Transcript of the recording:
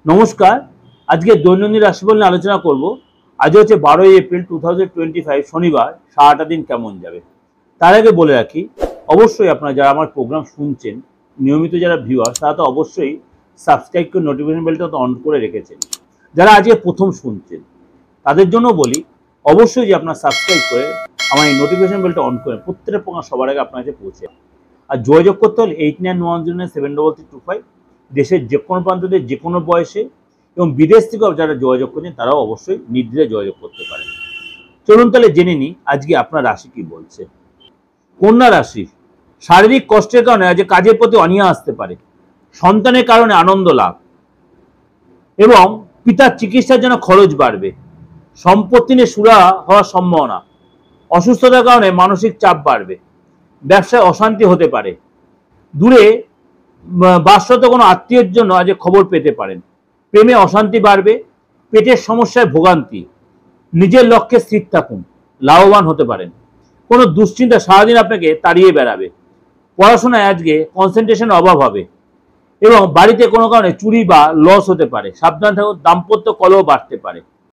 নমস্কার। আজকে দৈনন্দিন রাশিফল নিয়ে আলোচনা করব। আজ হচ্ছে 12 এপ্রিল 2025 শনিবার। সারাটা দিন কেমন যাবে তার আগে বলে রাখি, অবশ্যই আপনারা যারা আমার প্রোগ্রাম শুনছেন, নিয়মিত যারা ভিউয়ার, তারা তো অবশ্যই সাবস্ক্রাইব করে নোটিফিকেশন বেলটা তো অন করে রেখেছেন। যারা আজকে প্রথম শুনছেন তাদের জন্য বলি, অবশ্যই যে আপনারা সাবস্ক্রাইব করে আমার এই নোটিফিকেশন বেলটা অন করেন, প্রত্যেকটা প্রোগ্রাম সবার আগে আপনার কাছে পৌঁছে। আর যোগাযোগ করতে হলে 8910723325। দেশের যে কোনো প্রান্ততে যে কোনো বয়সে এবং বিদেশ থেকেও যারা যোগাযোগ করছেন তারাও অবশ্যই নির্দ্বিধায় যোগাযোগ করতে পারেন। চলুন তাহলে জেনে নিই আজকে আপনার রাশি কি বলছে। কন্যা রাশি, শারীরিক কষ্টের কারণে আজ কাজের প্রতি অনীহা আসতে পারে। সন্তানের কারণে আনন্দ লাভ এবং পিতার চিকিৎসার জন্য খরচ বাড়বে। সম্পত্তি নিয়ে সুরা হওয়ার সম্ভাবনা। অসুস্থতার কারণে মানসিক চাপ বাড়বে। ব্যবসায় অশান্তি হতে পারে। দূরে বাসরত কোনো আত্মীয়ের জন্য আজ খবর পেতে পারেন। প্রেমে অশান্তি বাড়বে। পেটের সমস্যায় ভোগান্তি। নিজের লক্ষ্যে স্থির থাকুন, লাভবান হতে পারেন। কোনো দুশ্চিন্তা সারাদিন আপনাকে তাড়িয়ে বেড়াবে। পড়াশোনায় আজকে কনসেন্ট্রেশনের অভাব হবে এবং বাড়িতে কোনো কারণে চুরি বা লস হতে পারে। সাবধান থাকুন, দাম্পত্য কলহ বাড়তে পারে।